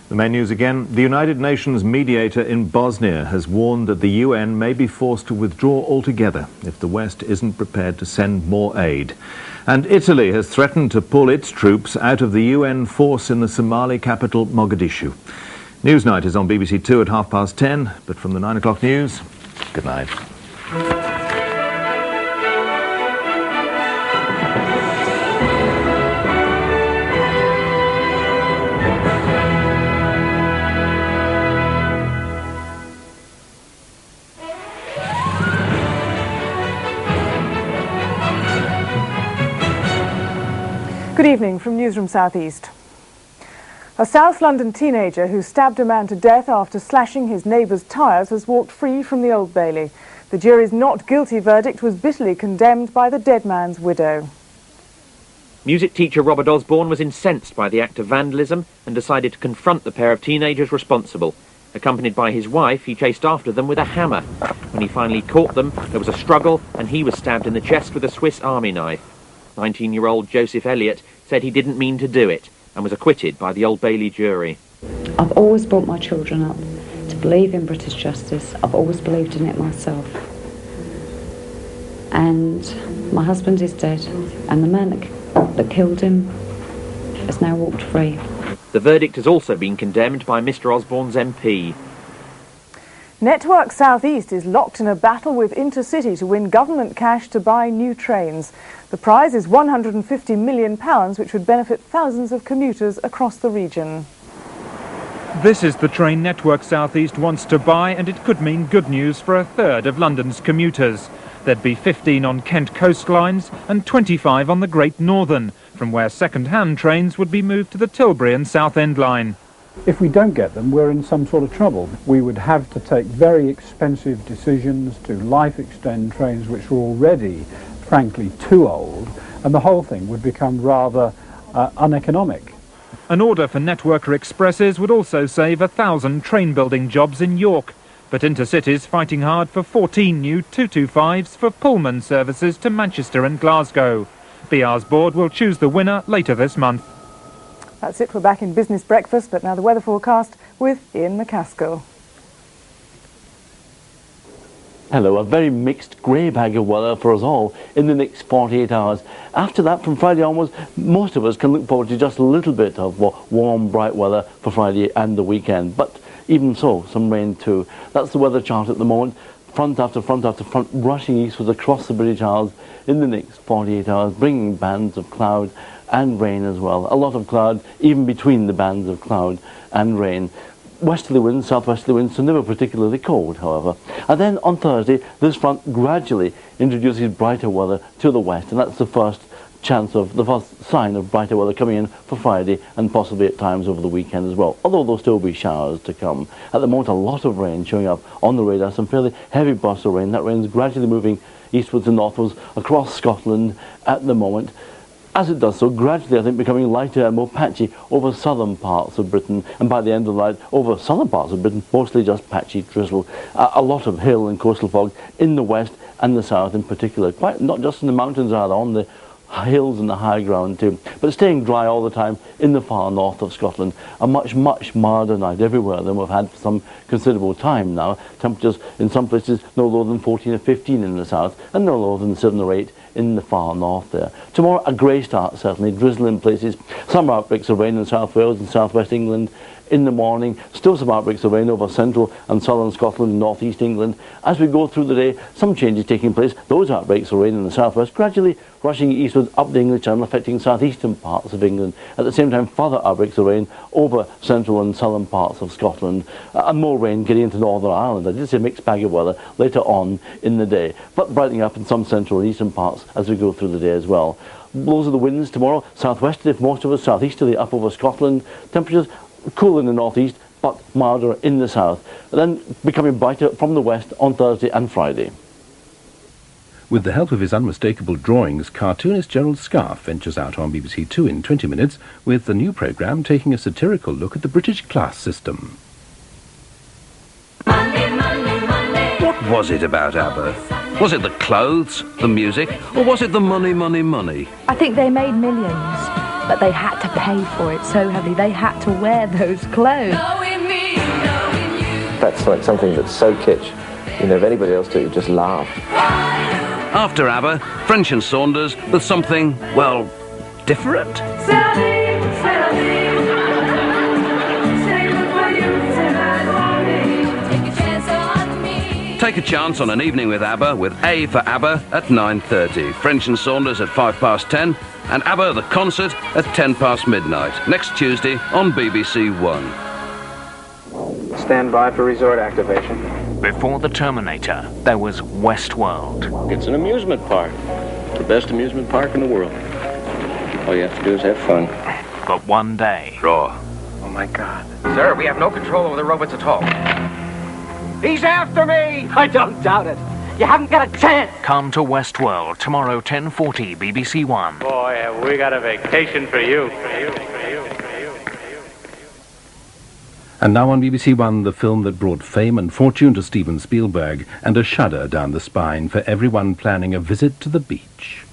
The main news again. The United Nations mediator in Bosnia has warned that the UN may be forced to withdraw altogether if the West isn't prepared to send more aid. And Italy has threatened to pull its troops out of the UN force in the Somali capital, Mogadishu. Newsnight is on BBC2 at 10:30, but from the 9 o'clock news, good night. Good evening from Newsroom South East. A South London teenager who stabbed a man to death after slashing his neighbour's tyres has walked free from the Old Bailey. The jury's not guilty verdict was bitterly condemned by the dead man's widow. Music teacher Robert Osborne was incensed by the act of vandalism and decided to confront the pair of teenagers responsible. Accompanied by his wife, he chased after them with a hammer. When he finally caught them, there was a struggle and he was stabbed in the chest with a Swiss Army knife. 19-year-old Joseph Elliott said he didn't mean to do it and was acquitted by the Old Bailey jury. I've always brought my children up to believe in British justice. I've always believed in it myself. And my husband is dead, and the man that killed him has now walked free. The verdict has also been condemned by Mr Osborne's MP. Network South East is locked in a battle with Intercity to win government cash to buy new trains. The prize is £150 million, which would benefit thousands of commuters across the region. This is the train Network South East wants to buy, and it could mean good news for a third of London's commuters. There'd be 15 on Kent coastlines and 25 on the Great Northern, from where second-hand trains would be moved to the Tilbury and Southend line. If we don't get them, we're in some sort of trouble. We would have to take very expensive decisions to life extend trains which are already, frankly, too old, and the whole thing would become rather uneconomic. An order for Networker Expresses would also save 1,000 train-building jobs in York, but Intercity's fighting hard for 14 new 225s for Pullman services to Manchester and Glasgow. BR's board will choose the winner later this month. That's it. We're back in Business Breakfast, but now the weather forecast with Ian McCaskill. Hello, a very mixed grey bag of weather for us all in the next 48 hours. After that, from Friday onwards, most of us can look forward to just a little bit of warm, bright weather for Friday and the weekend. But even so, some rain too. That's the weather chart at the moment. Front after front after front, rushing eastwards across the British Isles in the next 48 hours, bringing bands of cloud and rain as well. A lot of cloud, even between the bands of cloud and rain. Westerly winds, southwesterly winds, so never particularly cold, however. And then on Thursday, this front gradually introduces brighter weather to the west, and that's the first sign of brighter weather coming in for Friday and possibly at times over the weekend as well, although there'll still be showers to come. At the moment, a lot of rain showing up on the radar, some fairly heavy bursts of rain. That rain's gradually moving eastwards and northwards across Scotland at the moment. As it does so, gradually I think becoming lighter and more patchy over southern parts of Britain, and by the end of the night over southern parts of Britain, mostly just patchy drizzle. A lot of hill and coastal fog in the west and the south in particular, quite not just in the mountains either, on the hills and the high ground too, but staying dry all the time in the far north of Scotland. A much milder night everywhere than we've had for some considerable time now. Temperatures in some places no lower than 14 or 15 in the south, and no lower than 7 or 8 in the far north there. Tomorrow a grey start, certainly, drizzle in places, some outbreaks of rain in South Wales and South West England in the morning, still some outbreaks of rain over central and southern Scotland and north east England. As we go through the day, some changes taking place. Those outbreaks of rain in the southwest gradually rushing eastwards up the English Channel, affecting southeastern parts of England. At the same time, further outbreaks of rain over central and southern parts of Scotland, and more rain getting into Northern Ireland. I did say a mixed bag of weather later on in the day, but brightening up in some central and eastern parts as we go through the day as well. Those are the winds tomorrow. Southwesterly for most of us, southeasterly up over Scotland. Temperatures cool in the northeast, but milder in the south. Then becoming brighter from the west on Thursday and Friday. With the help of his unmistakable drawings, cartoonist Gerald Scarfe ventures out on BBC 2 in 20 minutes with the new programme taking a satirical look at the British class system. Money, money, money. What was it about Abba? Was it the clothes, the music, or was it the money, money, money? I think they made millions. but they had to pay for it so heavily. They had to wear those clothes. That's like something that's so kitsch. You know, if anybody else did it, you'd just laugh. After ABBA, French and Saunders with something, well, different? Take a chance on an evening with ABBA, with A for ABBA at 9:30, French and Saunders at 10:05, and ABBA the concert at 10 past midnight, next Tuesday on BBC1. Stand by for resort activation. Before the Terminator, there was Westworld. It's an amusement park. The best amusement park in the world. All you have to do is have fun. But one day... Raw. Oh my God. Sir, we have no control over the robots at all. He's after me! I don't doubt it. You haven't got a chance. Come to Westworld, tomorrow 10:40, BBC1. Boy, have we got a vacation for you. And now on BBC1, the film that brought fame and fortune to Steven Spielberg and a shudder down the spine for everyone planning a visit to the beach.